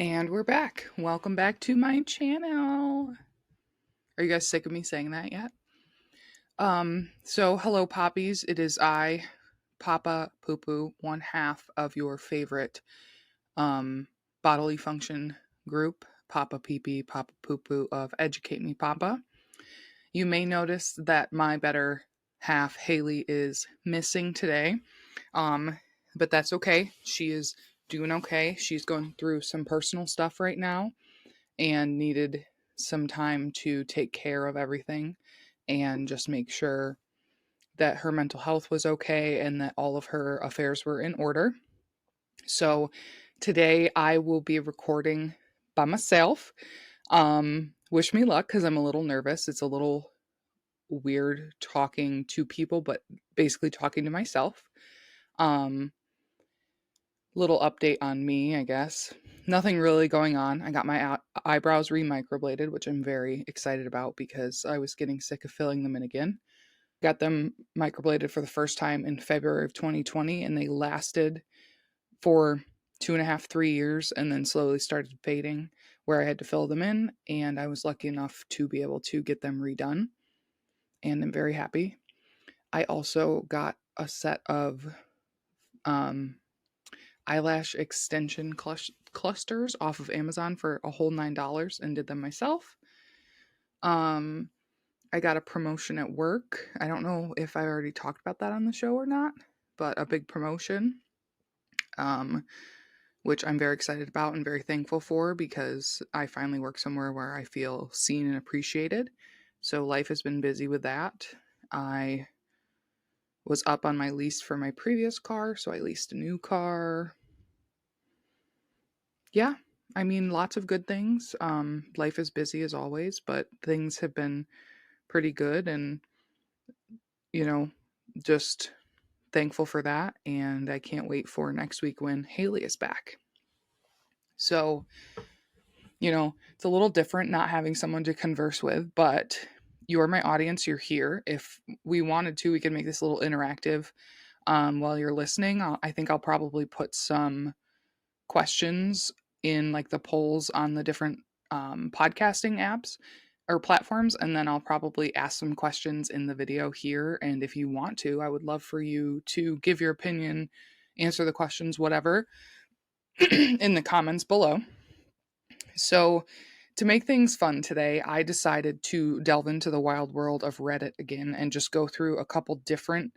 And we're back. Welcome back to my channel. Are you guys sick of me saying that yet? So hello poppies. It is I, Papa Poo Poo, one half of your favorite bodily function group, Papa Pee Pee, Papa Poo Poo of Educate Me Papa. You may notice that my better half, Haley, is missing today. But that's okay. She is doing okay. She's going through some personal stuff right now and needed some time to take care of everything and just make sure that her mental health was okay and that all of her affairs were in order. So today I will be recording by myself. Wish me luck because I'm a little nervous. It's a little weird talking to people, but basically talking to myself. Um, Little update on me, I guess. Nothing really going on. I got my eyebrows remicrobladed, which I'm very excited about because I was getting sick of filling them in again. Got them microbladed for the first time in February of 2020, and they lasted for 2.5, 3 years, and then slowly started fading where I had to fill them in. And I was lucky enough to be able to get them redone, and I'm very happy. I also got a set of eyelash extension clusters off of Amazon for a whole $9 and did them myself. Um, I got a promotion at work. I don't know if I already talked about that on the show or not, but a big promotion, which I'm very excited about and very thankful for because I finally work somewhere where I feel seen and appreciated. So life has been busy with that. I was up on my lease for my previous car, so I leased a new car. Yeah, I mean, lots of good things. Life is busy as always, but things have been pretty good and, you know, just thankful for that. And I can't wait for next week when Haley is back. So, it's a little different not having someone to converse with, but you're my audience. You're here. If we wanted to, we could make this a little interactive while you're listening. I think I'll probably put some questions in like the polls on the different podcasting apps or platforms, and then I'll probably ask some questions in the video here. And if you want to, I would love for you to give your opinion, answer the questions, whatever, in the comments below. So, to make things fun today, I decided to delve into the wild world of Reddit again and just go through a couple different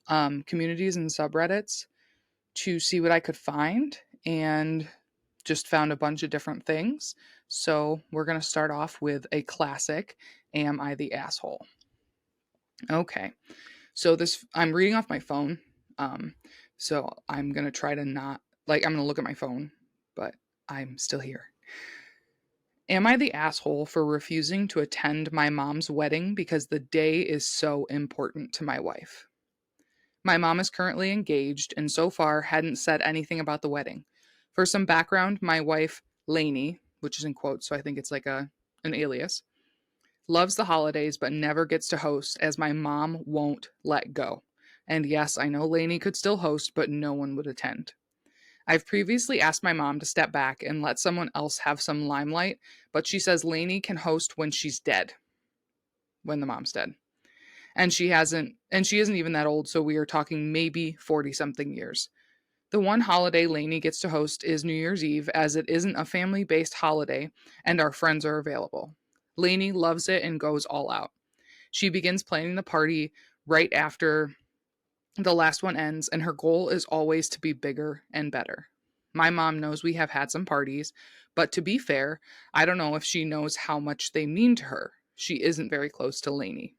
communities and subreddits to see what I could find, and just found a bunch of different things. So we're going to start off with a classic. Am I the asshole? Okay. So I'm reading off my phone. So I'm going to try to not, I'm going to look at my phone, but I'm still here. Am I the asshole for refusing to attend my mom's wedding because the day is so important to my wife? My mom is currently engaged and so far hadn't said anything about the wedding. For some background, my wife, Lainey, which is in quotes, so I think it's like an alias, loves the holidays but never gets to host as my mom won't let go. And yes, I know Lainey could still host, but no one would attend. I've previously asked my mom to step back and let someone else have some limelight, but she says Lainey can host when she's dead, when the mom's dead. And she isn't even that old, so we are talking maybe 40 something years. The one holiday Lainey gets to host is New Year's Eve, as it isn't a family based holiday and our friends are available. Lainey loves it and goes all out. She begins planning the party right after the last one ends, and her goal is always to be bigger and better. My mom knows we have had some parties, but to be fair, I don't know if she knows how much they mean to her. She isn't very close to Lainey.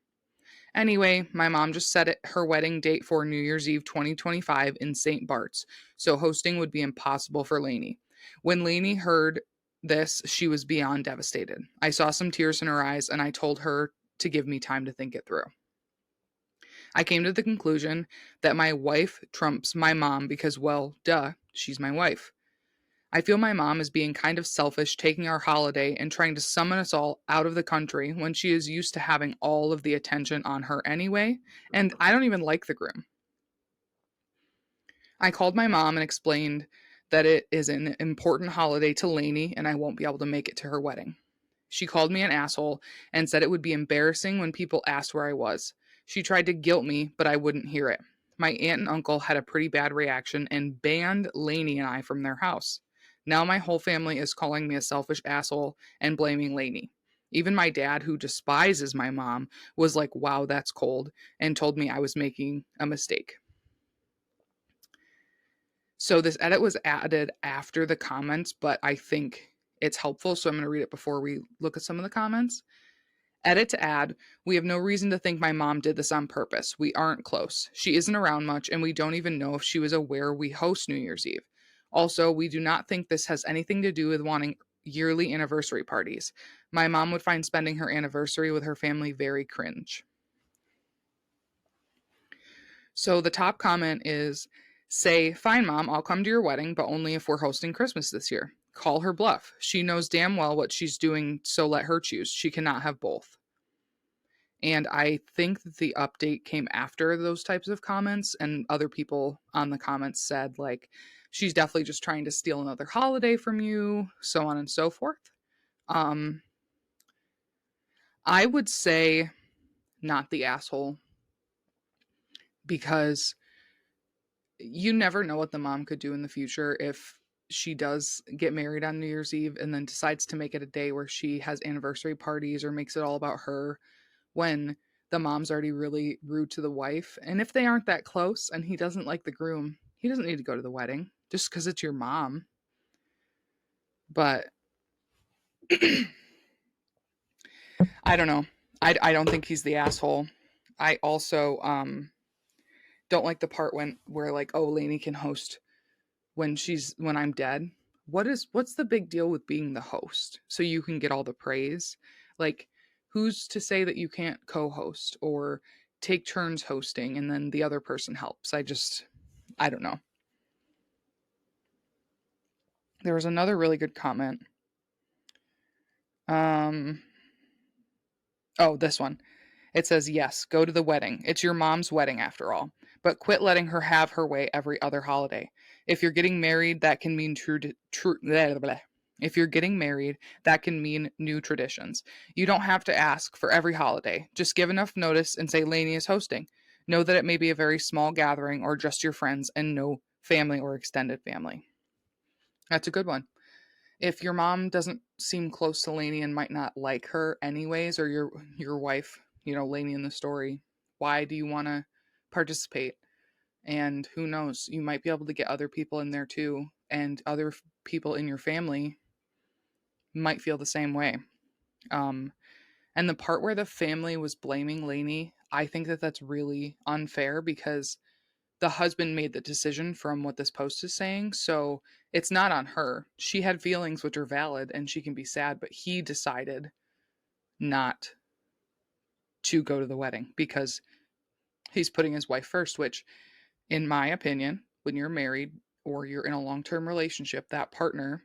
Anyway, my mom just set her wedding date for New Year's Eve 2025 in St. Bart's, so hosting would be impossible for Lainey. When Lainey heard this, she was beyond devastated. I saw some tears in her eyes, and I told her to give me time to think it through. I came to the conclusion that my wife trumps my mom because, well, duh, she's my wife. I feel my mom is being kind of selfish taking our holiday and trying to summon us all out of the country when she is used to having all of the attention on her anyway, and I don't even like the groom. I called my mom and explained that it is an important holiday to Lainey and I won't be able to make it to her wedding. She called me an asshole and said it would be embarrassing when people asked where I was. She tried to guilt me, but I wouldn't hear it. My aunt and uncle had a pretty bad reaction and banned Lainey and I from their house. Now my whole family is calling me a selfish asshole and blaming Lainey. Even my dad, who despises my mom, was like, wow, that's cold, and told me I was making a mistake. So this edit was added after the comments, but I think it's helpful. So I'm going to read it before we look at some of the comments. Edit to add, we have no reason to think my mom did this on purpose. We aren't close. She isn't around much, and we don't even know if she was aware we host New Year's Eve. Also, we do not think this has anything to do with wanting yearly anniversary parties. My mom would find spending her anniversary with her family very cringe. So the top comment is, say, fine, mom, I'll come to your wedding, but only if we're hosting Christmas this year. Call her bluff. She knows damn well what she's doing, so let her choose. She cannot have both. And I think that the update came after those types of comments, and other people on the comments said, like, she's definitely just trying to steal another holiday from you, so on and so forth. I would say not the asshole, because you never know what the mom could do in the future if she does get married on New Year's Eve and then decides to make it a day where she has anniversary parties or makes it all about her when the mom's already really rude to the wife. And if they aren't that close and he doesn't like the groom, he doesn't need to go to the wedding just because it's your mom. But I don't know. I don't think he's the asshole. I also don't like the part where like, oh, Lainey can host when I'm dead. What's the big deal with being the host so you can get all the praise? Like, who's to say that you can't co-host or take turns hosting and then the other person helps? I don't know. There was another really good comment. Oh, this one. It says, yes, go to the wedding. It's your mom's wedding after all. But quit letting her have her way every other holiday. If you're getting married, that can mean blah, blah, blah. If you're getting married, that can mean new traditions. You don't have to ask for every holiday. Just give enough notice and say Lainey is hosting. Know that it may be a very small gathering or just your friends and no family or extended family. That's a good one. If your mom doesn't seem close to Lainey and might not like her anyways, or your wife, Lainey in the story, why do you want to participate? And who knows, you might be able to get other people in there too, and other people in your family might feel the same way. And the part where the family was blaming Lainey, I think that that's really unfair because the husband made the decision from what this post is saying. So it's not on her. She had feelings which are valid and she can be sad, but he decided not to go to the wedding because he's putting his wife first, which, in my opinion, when you're married or you're in a long term relationship, that partner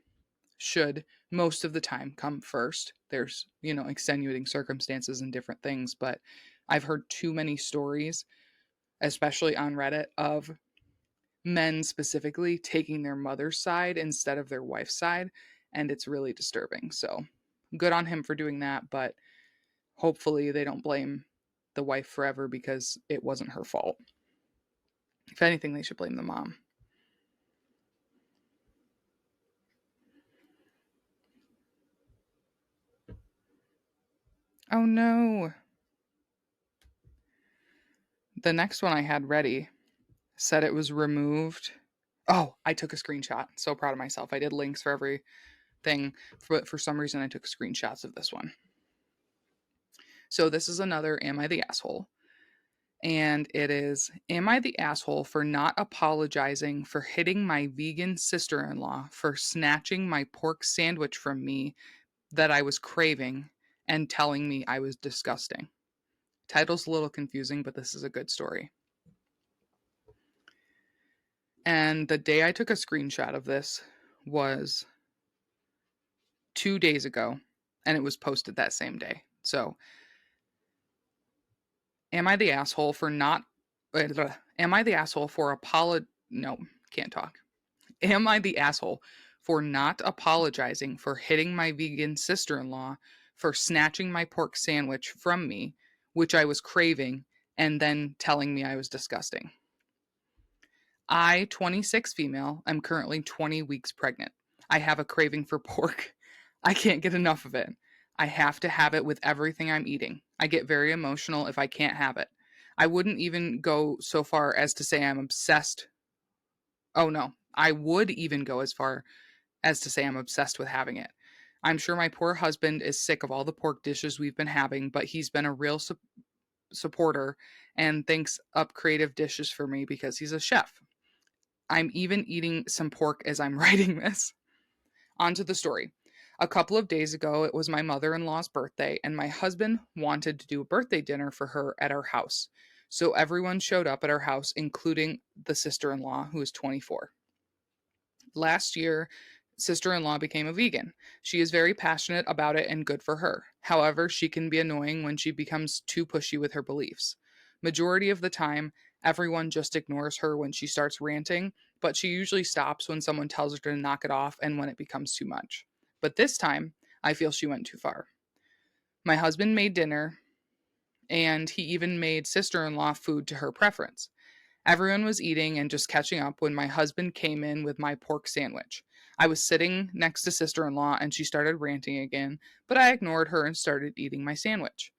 should most of the time come first. There's, extenuating circumstances and different things, but I've heard too many stories, especially on Reddit, of men specifically taking their mother's side instead of their wife's side, and it's really disturbing. So good on him for doing that, but hopefully they don't blame the wife forever because it wasn't her fault. If anything, they should blame the mom. Oh no. The next one I had ready said it was removed. Oh, I took a screenshot. So proud of myself. I did links for everything, but for some reason I took screenshots of this one. So this is another Am I the Asshole? And it is, am I the asshole for not apologizing for hitting my vegan sister in law for snatching my pork sandwich from me that I was craving and telling me I was disgusting? Title's a little confusing, but this is a good story. And the day I took a screenshot of this was 2 days ago, and it was posted that same day. So, am I the asshole for not. Am I the asshole for no, can't talk. Am I the asshole for not apologizing for hitting my vegan sister in law, for snatching my pork sandwich from me, which I was craving, and then telling me I was disgusting? I, 26 female, am currently 20 weeks pregnant. I have a craving for pork. I can't get enough of it. I have to have it with everything I'm eating. I get very emotional if I can't have it. I wouldn't even go so far as to say I'm obsessed. Oh no, I would even go as far as to say I'm obsessed with having it. I'm sure my poor husband is sick of all the pork dishes we've been having, but he's been a real supporter and thinks up creative dishes for me because he's a chef. I'm even eating some pork as I'm writing this. On to the story. A couple of days ago, it was my mother in law's birthday, and my husband wanted to do a birthday dinner for her at our house. So everyone showed up at our house, including the sister in law, who is 24. Last year, sister in law became a vegan. She is very passionate about it and good for her. However, she can be annoying when she becomes too pushy with her beliefs. Majority of the time, everyone just ignores her when she starts ranting, but she usually stops when someone tells her to knock it off and when it becomes too much. But this time, I feel she went too far. My husband made dinner, and he even made sister in law food to her preference. Everyone was eating and just catching up when my husband came in with my pork sandwich. I was sitting next to sister in law and she started ranting again, but I ignored her and started eating my sandwich.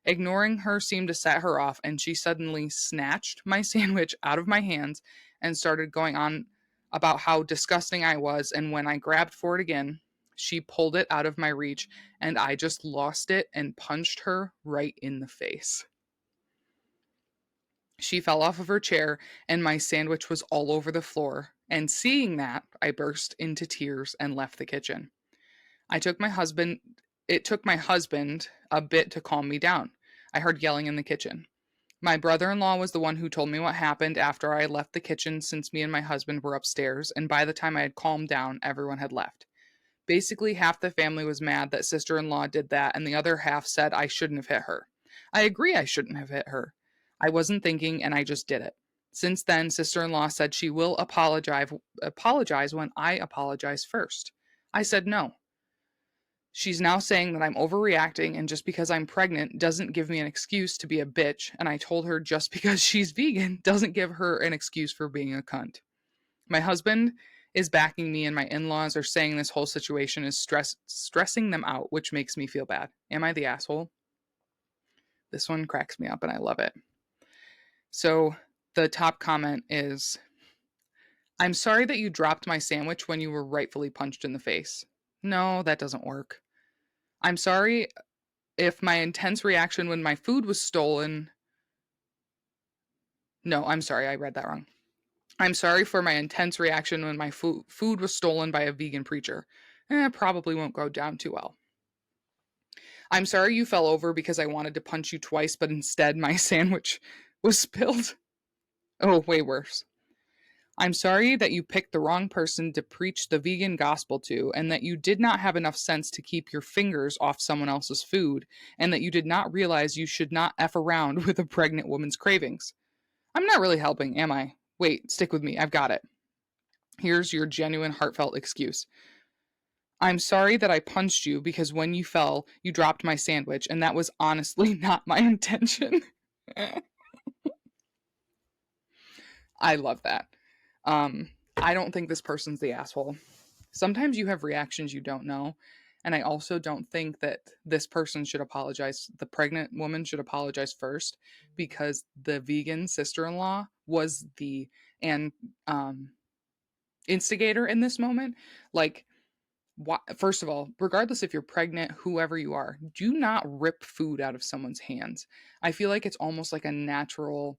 Ignoring her seemed to set her off, and she suddenly snatched my sandwich out of my hands and started going on about how disgusting I was. And when I grabbed for it again, she pulled it out of my reach, and I just lost it and punched her right in the face. She fell off of her chair, and my sandwich was all over the floor. And seeing that, I burst into tears and left the kitchen. I took my husband, it took my husband a bit to calm me down. I heard yelling in the kitchen. My brother in law was the one who told me what happened after I left the kitchen since me and my husband were upstairs, and by the time I had calmed down, everyone had left. Basically, half the family was mad that sister in law did that, and the other half said I shouldn't have hit her. I agree I shouldn't have hit her. I wasn't thinking, and I just did it. Since then, sister in law said she will apologize when I apologize first. I said no. She's now saying that I'm overreacting, and just because I'm pregnant doesn't give me an excuse to be a bitch, and I told her just because she's vegan doesn't give her an excuse for being a cunt. My husband is backing me, and my in laws are saying this whole situation is stressing them out, which makes me feel bad. Am I the asshole? This one cracks me up, and I love it. So the top comment is, I'm sorry that you dropped my sandwich when you were rightfully punched in the face. No, that doesn't work. I'm sorry if my intense reaction when my food was stolen. No, I'm sorry, I read that wrong. I'm sorry for my intense reaction when my food was stolen by a vegan preacher. Probably won't go down too well. I'm sorry you fell over because I wanted to punch you twice, but instead my sandwich was spilled. Oh, way worse. I'm sorry that you picked the wrong person to preach the vegan gospel to, and that you did not have enough sense to keep your fingers off someone else's food, and that you did not realize you should not F around with a pregnant woman's cravings. I'm not really helping, am I? Wait, stick with me. I've got it. Here's your genuine, heartfelt excuse. I'm sorry that I punched you because when you fell, you dropped my sandwich, and that was honestly not my intention. I love that. I don't think this person's the asshole. Sometimes you have reactions you don't know. And I also don't think that this person should apologize. The pregnant woman should apologize first because the vegan sister in law was the and instigator in this moment. Like, first of all, regardless if you're pregnant, whoever you are, do not rip food out of someone's hands. I feel like it's almost like a natural,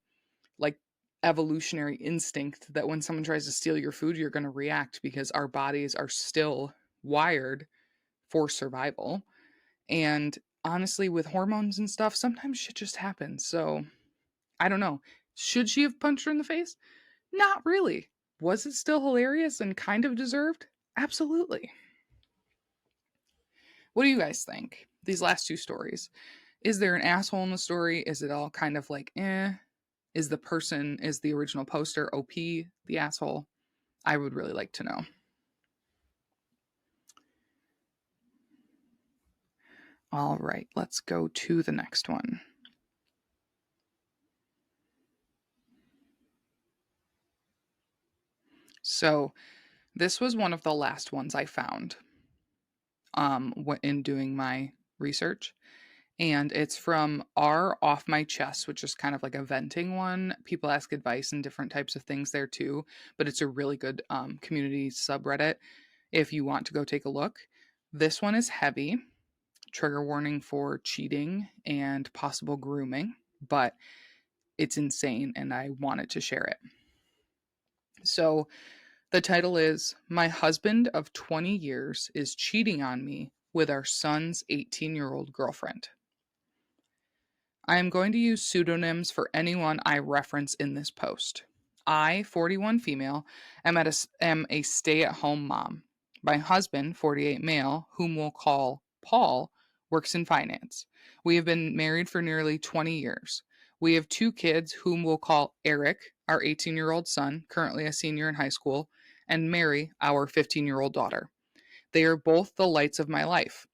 like, evolutionary instinct that when someone tries to steal your food, you're going to react because our bodies are still wired for survival. And honestly, with hormones and stuff, sometimes shit just happens. So I don't know. Should she have punched her in the face? Not really. Was it still hilarious and kind of deserved? Absolutely. What do you guys think? These last two stories. Is there an asshole in the story? Is it all kind of like, eh? Is the original poster OP the asshole? I would really like to know. All right, let's go to the next one. So, this was one of the last ones I found in doing my research. And it's from R Off My Chest, which is kind of like a venting one. People ask advice and different types of things there too, but it's a really good community subreddit if you want to go take a look. This one is heavy, trigger warning for cheating and possible grooming, but it's insane and I wanted to share it. So the title is My Husband of 20 Years is Cheating on Me with Our Son's 18-year-old Girlfriend. I am going to use pseudonyms for anyone I reference in this post. I, 41 female, am a stay at home mom. My husband, 48 male, whom we'll call Paul, works in finance. We have been married for nearly 20 years. We have 2 kids, whom we'll call Eric, our 18-year-old son, currently a senior in high school, and Mary, our 15-year-old daughter. They are both the lights of my life.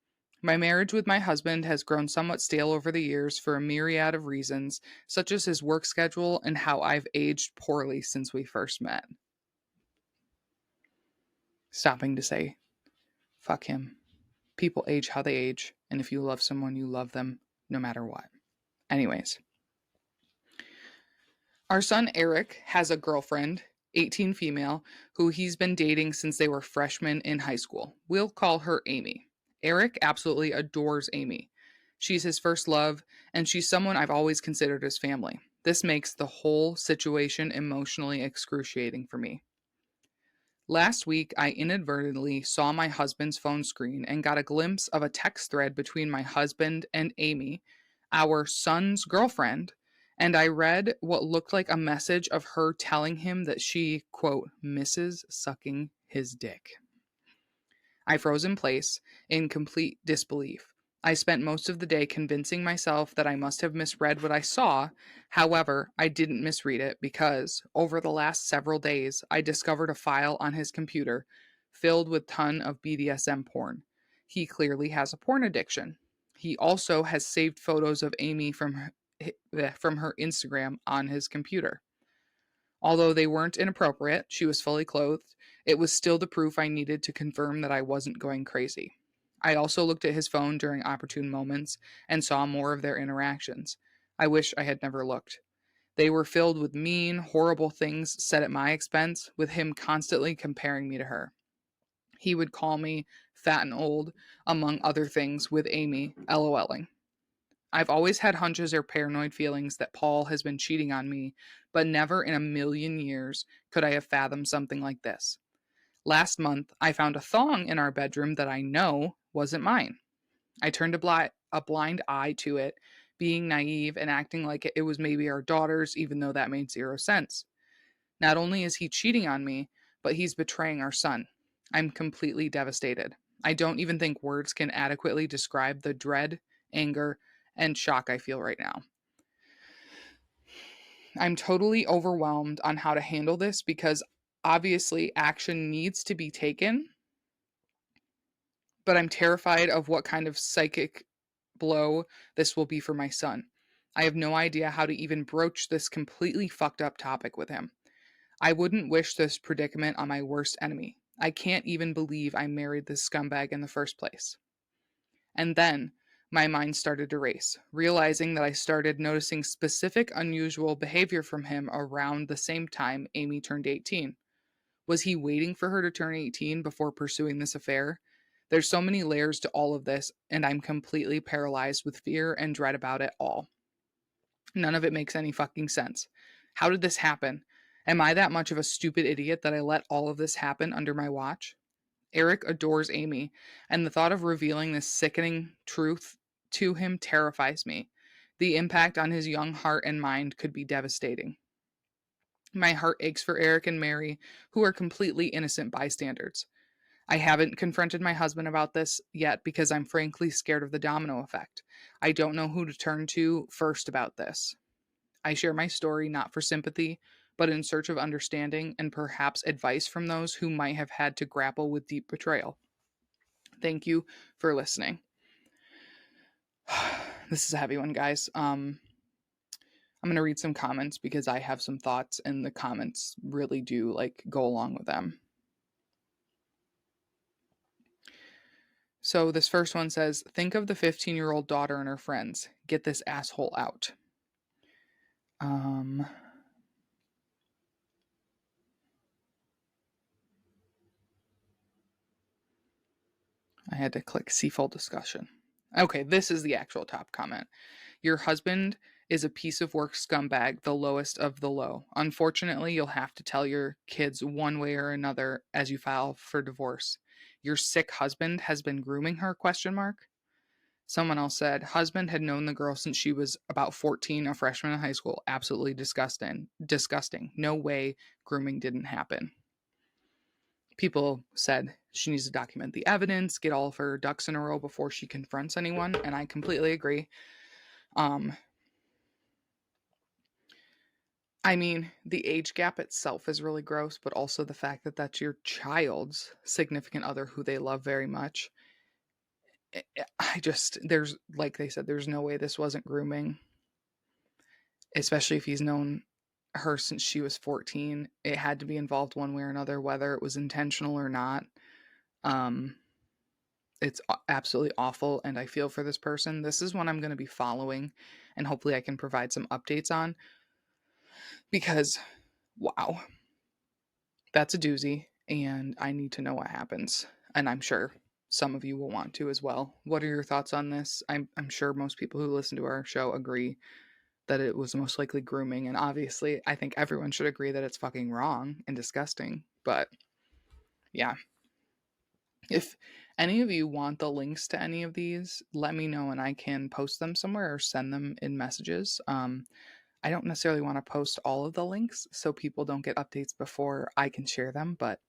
My marriage with my husband has grown somewhat stale over the years for a myriad of reasons, such as his work schedule and how I've aged poorly since we first met. Stopping to say, fuck him. People age how they age, and if you love someone, you love them no matter what. Anyways, our son Eric has a girlfriend, 18 female, who he's been dating since they were freshmen in high school. We'll call her Amy. Eric absolutely adores Amy. She's his first love, and she's someone I've always considered as family. This makes the whole situation emotionally excruciating for me. Last week, I inadvertently saw my husband's phone screen and got a glimpse of a text thread between my husband and Amy, our son's girlfriend, and I read what looked like a message of her telling him that she, quote, misses sucking his dick. I froze in place in complete disbelief. I spent most of the day convincing myself that I must have misread what I saw. However, I didn't misread it because over the last several days, I discovered a file on his computer filled with ton of BDSM porn. He clearly has a porn addiction. He also has saved photos of Amy from her Instagram on his computer. Although they weren't inappropriate, she was fully clothed, it was still the proof I needed to confirm that I wasn't going crazy. I also looked at his phone during opportune moments and saw more of their interactions. I wish I had never looked. They were filled with mean, horrible things said at my expense, with him constantly comparing me to her. He would call me fat and old, among other things, with Amy, LOLing. I've always had hunches or paranoid feelings that Paul has been cheating on me, but never in a million years could I have fathomed something like this. Last month, I found a thong in our bedroom that I know wasn't mine. I turned a blind eye to it, being naive and acting like it was maybe our daughter's, even though that made zero sense. Not only is he cheating on me, but he's betraying our son. I'm completely devastated. I don't even think words can adequately describe the dread, anger, and shock I feel right now. I'm totally overwhelmed on how to handle this because obviously action needs to be taken, but I'm terrified of what kind of psychic blow this will be for my son. I have no idea how to even broach this completely fucked up topic with him. I wouldn't wish this predicament on my worst enemy. I can't even believe I married this scumbag in the first place. And then my mind started to race, realizing that I started noticing specific unusual behavior from him around the same time Amy turned 18. Was he waiting for her to turn 18 before pursuing this affair? There's so many layers to all of this, and I'm completely paralyzed with fear and dread about it all. None of it makes any fucking sense. How did this happen? Am I that much of a stupid idiot that I let all of this happen under my watch? Eric adores Amy, and the thought of revealing this sickening truth to him terrifies me. The impact on his young heart and mind could be devastating. My heart aches for Eric and Mary, who are completely innocent bystanders. I haven't confronted my husband about this yet because I'm frankly scared of the domino effect. I don't know who to turn to first about this. I share my story not for sympathy, but in search of understanding and perhaps advice from those who might have had to grapple with deep betrayal. Thank you for listening. This is a heavy one, guys. I'm going to read some comments because I have some thoughts and the comments really do like go along with them. So this first one says, think of the 15-year-old daughter and her friends. Get this asshole out. I had to click see full discussion. Okay, this is the actual top comment. Your husband is a piece of work scumbag, the lowest of the low. Unfortunately, you'll have to tell your kids one way or another as you file for divorce. Your sick husband has been grooming her? Question mark. Someone else said, husband had known the girl since she was about 14, a freshman in high school. Absolutely disgusting. Disgusting. No way grooming didn't happen. People said she needs to document the evidence, get all of her ducks in a row before she confronts anyone, and I completely agree. I mean, the age gap itself is really gross, but also the fact that that's your child's significant other who they love very much. There's, like they said, there's no way this wasn't grooming, especially if he's known her since she was 14. It had to be involved one way or another, whether it was intentional or not. It's absolutely awful, and I feel for this person. This is one I'm going to be following, and hopefully I can provide some updates on, because wow, that's a doozy, and I need to know what happens, and I'm sure some of you will want to as well. What are your thoughts on this? I'm sure most people who listen to our show agree that it was most likely grooming, and obviously I think everyone should agree that it's fucking wrong and disgusting, but yeah. If any of you want the links to any of these, let me know and I can post them somewhere or send them in messages. I don't necessarily want to post all of the links so people don't get updates before I can share them, but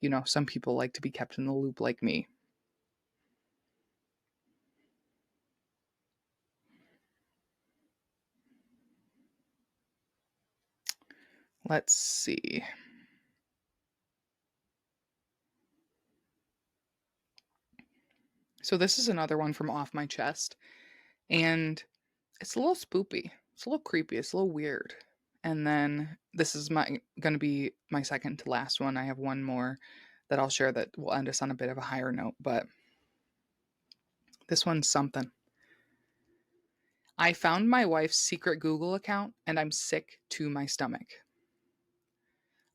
you know, some people like to be kept in the loop like me. Let's see. So this is another one from Off My Chest, and it's a little spoopy. It's a little creepy. It's a little weird. And then this is going to be my second to last one. I have one more that I'll share that will end us on a bit of a higher note, but this one's something. I found my wife's secret Google account and I'm sick to my stomach.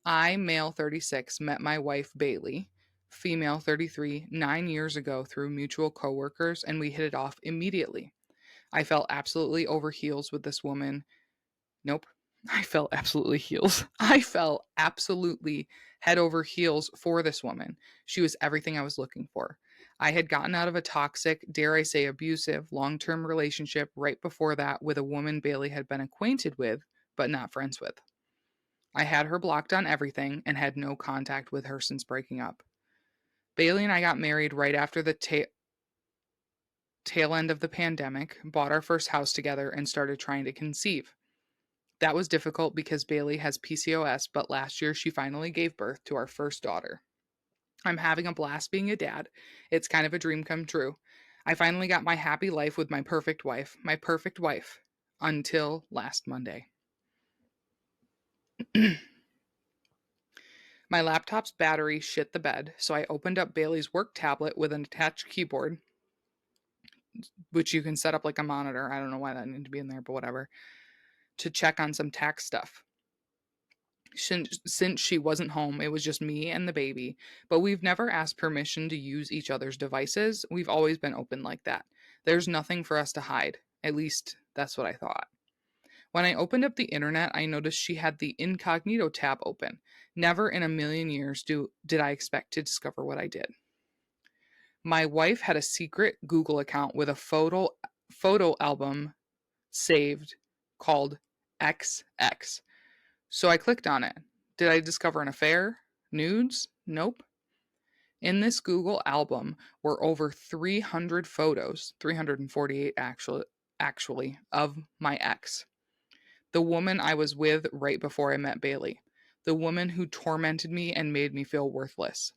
I, male 36, met my wife Bailey, female 33, 9 years ago through mutual coworkers, and we hit it off immediately. I fell absolutely over heels with this woman. Nope. I fell absolutely heels. I fell absolutely head over heels for this woman. She was everything I was looking for. I had gotten out of a toxic, dare I say abusive, long-term relationship right before that with a woman Bailey had been acquainted with, but not friends with. I had her blocked on everything and had no contact with her since breaking up. Bailey and I got married right after the tail end of the pandemic, bought our first house together, and started trying to conceive. That was difficult because Bailey has PCOS, but last year she finally gave birth to our first daughter. I'm having a blast being a dad. It's kind of a dream come true. I finally got my happy life with my perfect wife, until last Monday. My laptop's battery shit the bed, so I opened up Bailey's work tablet with an attached keyboard, which you can set up like a monitor. I don't know why that needed to be in there, but whatever, to check on some tax stuff. Since she wasn't home, it was just me and the baby, but we've never asked permission to use each other's devices. We've always been open like that. There's nothing for us to hide. At least that's what I thought. When I opened up the internet, I noticed she had the incognito tab open. Never in a million years did I expect to discover what I did. My wife had a secret Google account with a photo album saved called XX. So I clicked on it. Did I discover an affair? Nudes? Nope. In this Google album were over 300 photos, 348 actually, of my ex, the woman I was with right before I met Bailey. the woman who tormented me and made me feel worthless.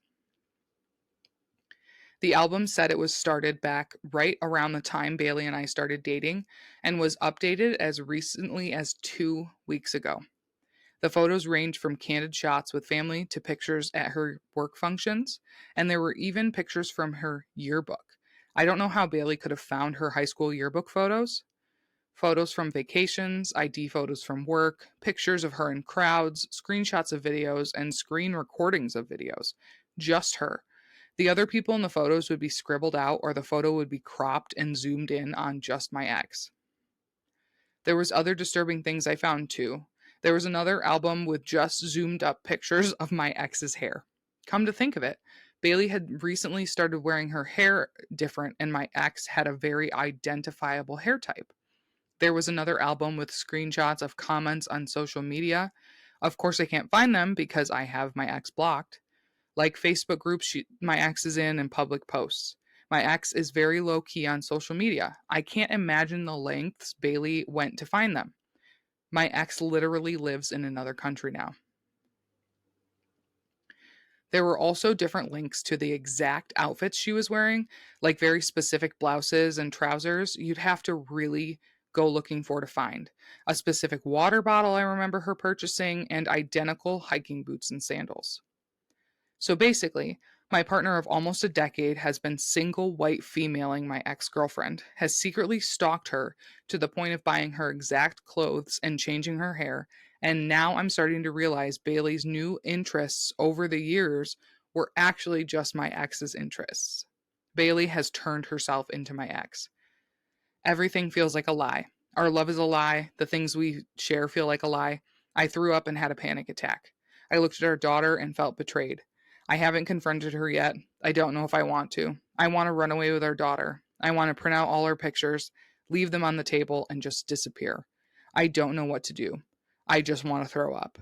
The album said it was started back right around the time Bailey and I started dating and was updated as recently as 2 weeks ago. The photos range from candid shots with family to pictures at her work functions, and there were even pictures from her yearbook. I don't know how Bailey could have found her high school yearbook photos. Photos from vacations, ID photos from work, pictures of her in crowds, screenshots of videos, and screen recordings of videos. Just her. The other people in the photos would be scribbled out, or the photo would be cropped and zoomed in on just my ex. There was other disturbing things I found too. There was another album with just zoomed up pictures of my ex's hair. Come to think of it, Bailey had recently started wearing her hair different, and my ex had a very identifiable hair type. There was another album with screenshots of comments on social media. Of course, I can't find them because I have my ex blocked. Like Facebook groups my ex is in and public posts. My ex is very low key on social media. I can't imagine the lengths Bailey went to find them. My ex literally lives in another country now. There were also different links to the exact outfits she was wearing, like very specific blouses and trousers. You'd have to really go looking for to find. A specific water bottle I remember her purchasing, and identical hiking boots and sandals. So basically, my partner of almost a decade has been single white femaling my ex girlfriend, has secretly stalked her to the point of buying her exact clothes and changing her hair. And now I'm starting to realize Bailey's new interests over the years were actually just my ex's interests. Bailey has turned herself into my ex. Everything feels like a lie. Our love is a lie. The things we share feel like a lie. I threw up and had a panic attack. I looked at our daughter and felt betrayed. I haven't confronted her yet. I don't know if I want to. I want to run away with our daughter. I want to print out all her pictures, leave them on the table, and just disappear. I don't know what to do. I just want to throw up.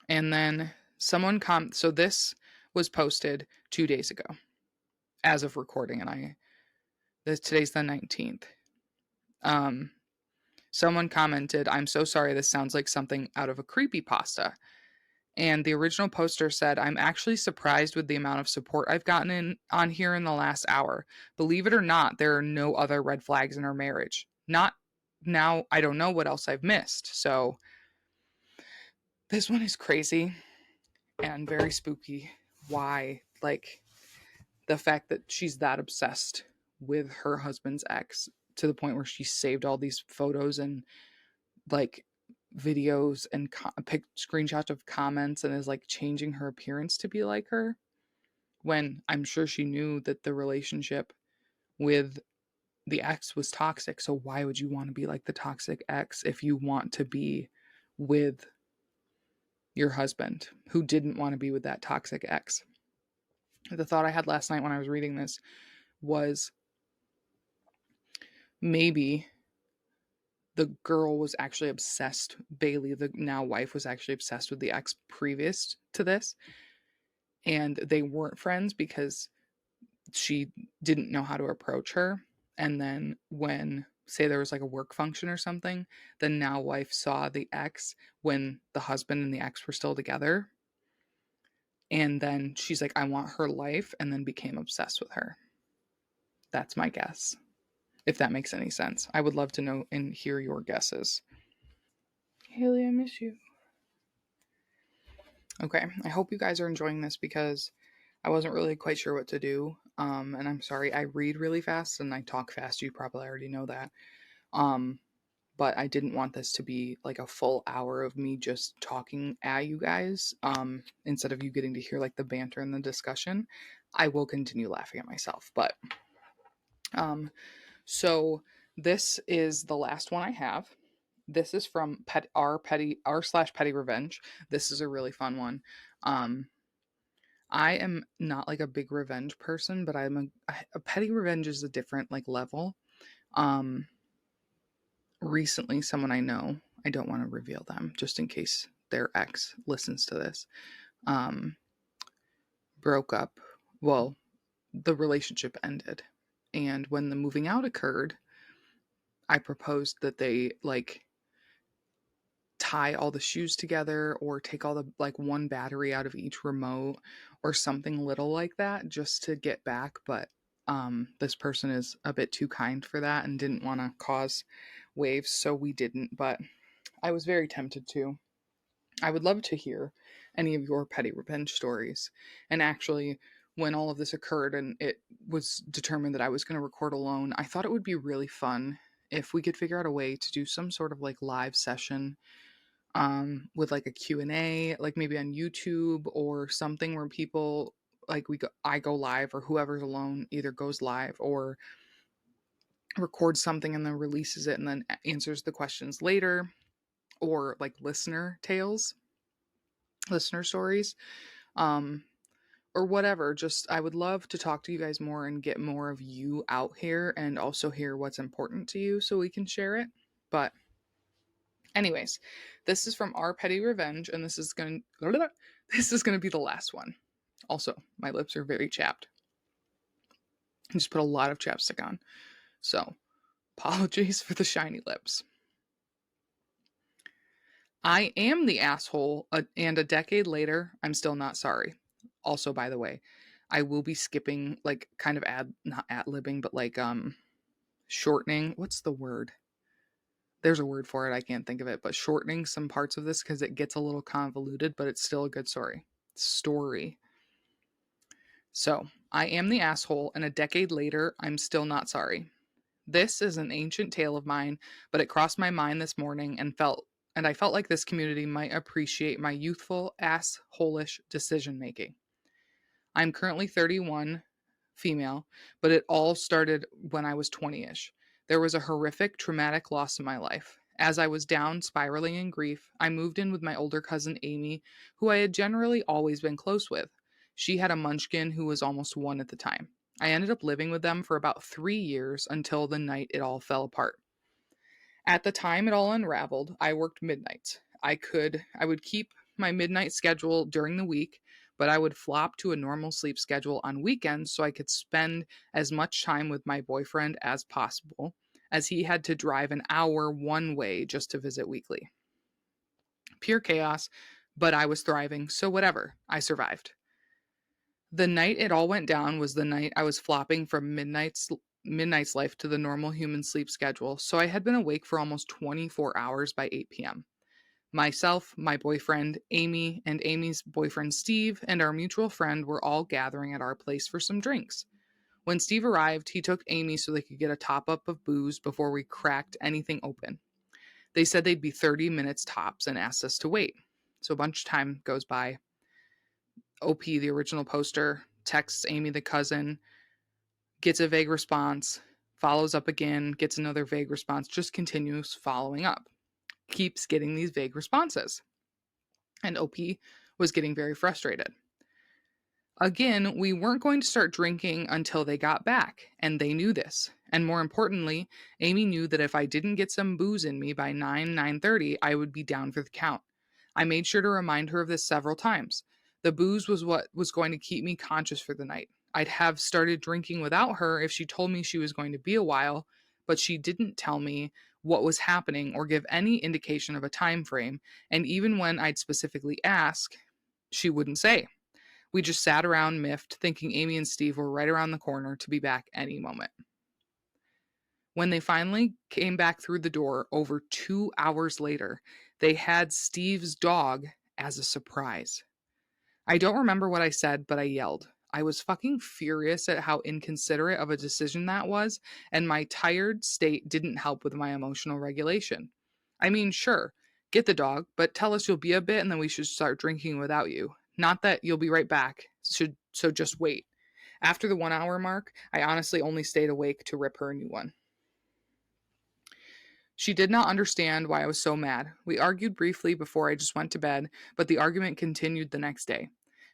And then so this was posted 2 days ago as of recording, and today's the 19th. Um, Someone commented, "I'm so sorry, this sounds like something out of a creepypasta." And the original poster said, "I'm actually surprised with the amount of support I've gotten on here in the last hour. Believe it or not, there are no other red flags in our marriage. Not now, I don't know what else I've missed." So this one is crazy and very spooky. Why? Like the fact that she's that obsessed with her husband's ex to the point where she saved all these photos and like videos and screenshots of comments and is like changing her appearance to be like her, when I'm sure she knew that the relationship with the ex was toxic. So why would you want to be like the toxic ex if you want to be with your husband who didn't want to be with that toxic ex? The thought I had last night when I was reading this was maybe the girl was actually obsessed. Bailey, the now wife, was actually obsessed with the ex previous to this, and they weren't friends because she didn't know how to approach her. And then when, say, there was like a work function or something, the now wife saw the ex when the husband and the ex were still together, and then she's like, I want her life, and then became obsessed with her. That's my guess, if that makes any sense. I would love to know and hear your guesses. Haley, I miss you. Okay, I hope you guys are enjoying this because I wasn't really quite sure what to do. And I'm sorry, I read really fast and I talk fast. You probably already know that. Um, but I didn't want this to be like a full hour of me just talking at you guys. Instead of you getting to hear like the banter and the discussion, I will continue laughing at myself. But so this is the last one I have. This is from r/petty revenge. This is a really fun one. I am not like a big revenge person, but a petty revenge is a different like level. Um, Recently, someone I know, I don't want to reveal them just in case their ex listens to this, um, broke up. Well, the relationship ended, and when the moving out occurred, I proposed that they like tie all the shoes together or take all the like one battery out of each remote or something little like that just to get back, but this person is a bit too kind for that and didn't want to cause waves, so we didn't, but I was very tempted to. I would love to hear any of your petty revenge stories. And actually, when all of this occurred and it was determined that I was going to record alone, I thought it would be really fun if we could figure out a way to do some sort of like live session with like a Q&A, like maybe on YouTube or something where people like I go live or whoever's alone either goes live or records something and then releases it and then answers the questions later, or like listener stories, um or whatever. Just I would love to talk to you guys more and get more of you out here and also hear what's important to you so we can share it. But anyways, this is from our petty revenge, and this is going to be the last one. Also, my lips are very chapped. I just put a lot of chapstick on, so apologies for the shiny lips. I am the asshole, and a decade later, I'm still not sorry. Also, by the way, I will be skipping, like, kind of not ad libbing, but like shortening. What's the word? There's a word for it. I can't think of it, but shortening some parts of this because it gets a little convoluted, but it's still a good story. So, I am the asshole, and a decade later, I'm still not sorry. This is an ancient tale of mine, but it crossed my mind this morning and I felt like this community might appreciate my youthful, assholish decision making. I'm currently 31, female, but it all started when I was 20ish. There was a horrific, traumatic loss in my life. As I was down, spiraling in grief, I moved in with my older cousin Amy, who I had generally always been close with. She had a munchkin who was almost 1 at the time. I ended up living with them for about 3 years until the night it all fell apart. At the time it all unraveled, I worked midnights. I would keep my midnight schedule during the week, but I would flop to a normal sleep schedule on weekends so I could spend as much time with my boyfriend as possible, as he had to drive an hour one way just to visit weekly. Pure chaos, but I was thriving, so whatever. I survived. The night it all went down was the night I was flopping from midnight's life to the normal human sleep schedule, so I had been awake for almost 24 hours by 8 p.m. Myself, my boyfriend, Amy, and Amy's boyfriend Steve, and our mutual friend were all gathering at our place for some drinks. When Steve arrived, he took Amy so they could get a top up of booze before we cracked anything open. They said they'd be 30 minutes tops and asked us to wait. So a bunch of time goes by. OP, the original poster, texts Amy, the cousin, gets a vague response, follows up again, gets another vague response, just continues following up, keeps getting these vague responses. And OP was getting very frustrated. Again, we weren't going to start drinking until they got back, and they knew this. And more importantly, Amy knew that if I didn't get some booze in me by 9:30, I would be down for the count. I made sure to remind her of this several times. The booze was what was going to keep me conscious for the night. I'd have started drinking without her if she told me she was going to be a while, but she didn't tell me what was happening or give any indication of a time frame, and even when I'd specifically ask, she wouldn't say. We just sat around miffed, thinking Amy and Steve were right around the corner to be back any moment. When they finally came back through the door over 2 hours later, they had Steve's dog as a surprise. I don't remember what I said, but I yelled. I was fucking furious at how inconsiderate of a decision that was, and my tired state didn't help with my emotional regulation. I mean, sure, get the dog, but tell us you'll be a bit and then we should start drinking without you. Not that you'll be right back, so just wait. After the 1 hour mark, I honestly only stayed awake to rip her a new one. She did not understand why I was so mad. We argued briefly before I just went to bed, but the argument continued the next day.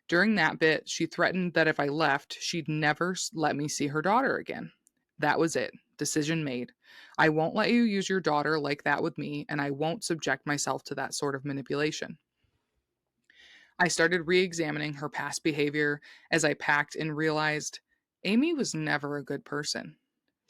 During that bit, she threatened that if I left, she'd never let me see her daughter again. That was it. Decision made. I won't let you use your daughter like that with me, and I won't subject myself to that sort of manipulation. I started re examining her past behavior as I packed and realized Amy was never a good person.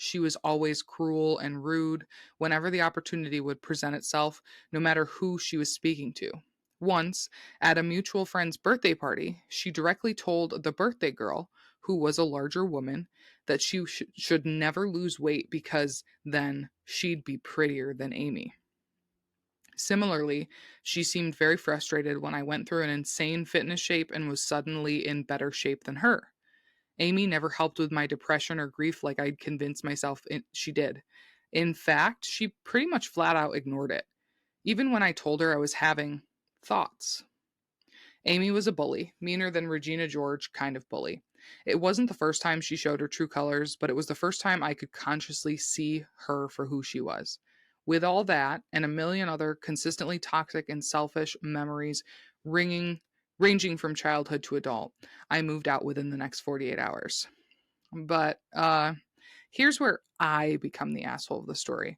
She was always cruel and rude whenever the opportunity would present itself, no matter who she was speaking to. Once, at a mutual friend's birthday party, she directly told the birthday girl, who was a larger woman, that she should never lose weight because then she'd be prettier than Amy. Similarly, she seemed very frustrated when I went through an insane fitness shape and was suddenly in better shape than her. Amy never helped with my depression or grief like I'd convinced myself she did. In fact, she pretty much flat out ignored it, even when I told her I was having thoughts. Amy was a bully, meaner than Regina George kind of bully. It wasn't the first time she showed her true colors, but it was the first time I could consciously see her for who she was. With all that and a million other consistently toxic and selfish memories ringing ranging from childhood to adult, I moved out within the next 48 hours. But here's where I become the asshole of the story.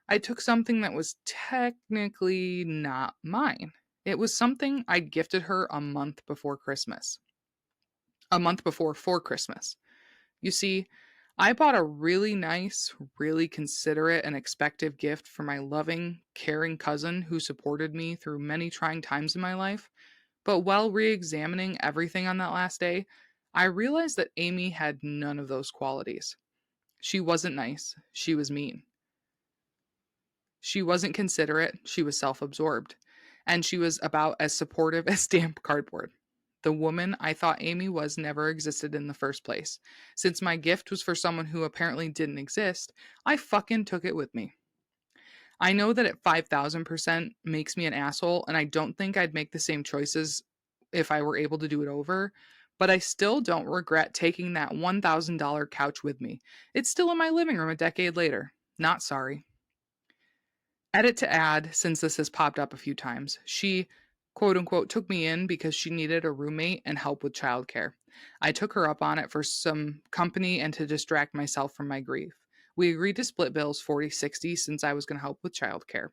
I took something that was technically not mine. It was something I'd gifted her a month before Christmas. A month before for Christmas. You see, I bought a really nice, really considerate and expective gift for my loving, caring cousin who supported me through many trying times in my life. But while re examining everything on that last day, I realized that Amy had none of those qualities. She wasn't nice, she was mean. She wasn't considerate, she was self absorbed. And she was about as supportive as damp cardboard. The woman I thought Amy was never existed in the first place. Since my gift was for someone who apparently didn't exist, I fucking took it with me. I know that at 5,000% makes me an asshole, and I don't think I'd make the same choices if I were able to do it over, but I still don't regret taking that $1,000 couch with me. It's still in my living room a decade later. Not sorry. Edit to add, since this has popped up a few times. She, quote unquote, took me in because she needed a roommate and help with childcare. I took her up on it for some company and to distract myself from my grief. We agreed to split bills 40-60 since I was going to help with childcare.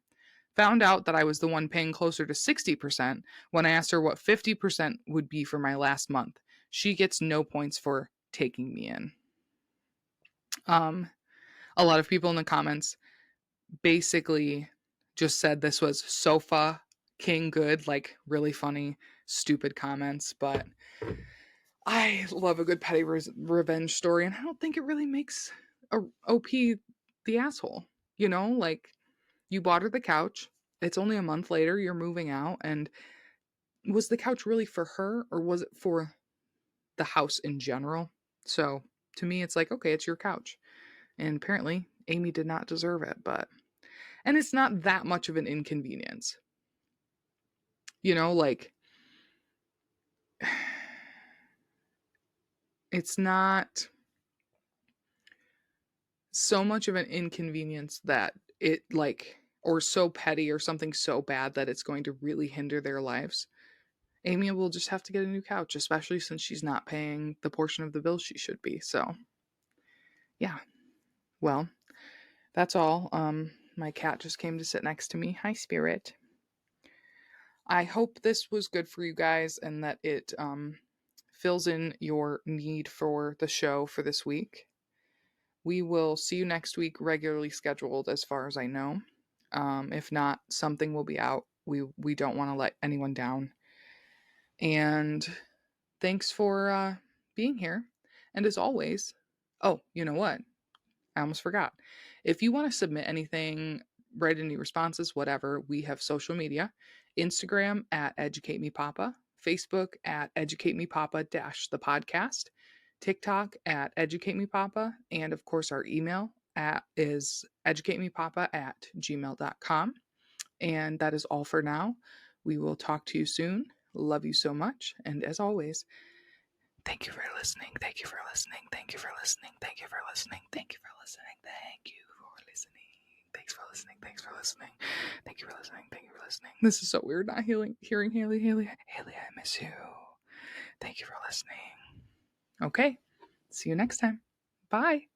Found out that I was the one paying closer to 60% when I asked her what 50% would be for my last month. She gets no points for taking me in. Um, a lot of people in the comments basically just said this was sofa king good, like really funny, stupid comments. But I love a good petty revenge story, and I don't think it really makes a OP the asshole. You know, like you bought her the couch. It's only a month later, you're moving out. And was the couch really for her or was it for the house in general? So to me, it's like, okay, it's your couch. And apparently, Amy did not deserve it, but and it's not that much of an inconvenience. You know, like it's not so much of an inconvenience that it like or so petty or something so bad that it's going to really hinder their lives. Amy will just have to get a new couch, especially since she's not paying the portion of the bill she should be. So, yeah. Well, that's all. My cat just came to sit next to me. Hi, Spirit. I hope this was good for you guys and that it fills in your need for the show for this week. We will see you next week, regularly scheduled, as far as I know. If not, something will be out. We don't want to let anyone down. And thanks for being here. And as always, oh, you know what? I almost forgot. If you want to submit anything, write any responses, whatever, we have social media. Instagram at Educate Me Papa, Facebook at Educate Me Papa dash the podcast, TikTok at Educate Me Papa, and of course our email is educatemepapa@gmail.com. And that is all for now. We will talk to you soon. Love you so much. And as always, thank you for listening. Thank you for listening. Thank you for listening. Thank you for listening. Thank you for listening. Thank you for listening. Thanks for listening. Thanks for listening. Thank you for listening. Thank you for listening. This is so weird not hearing Haley. Haley, I miss you. Thank you for listening. Okay. See you next time. Bye.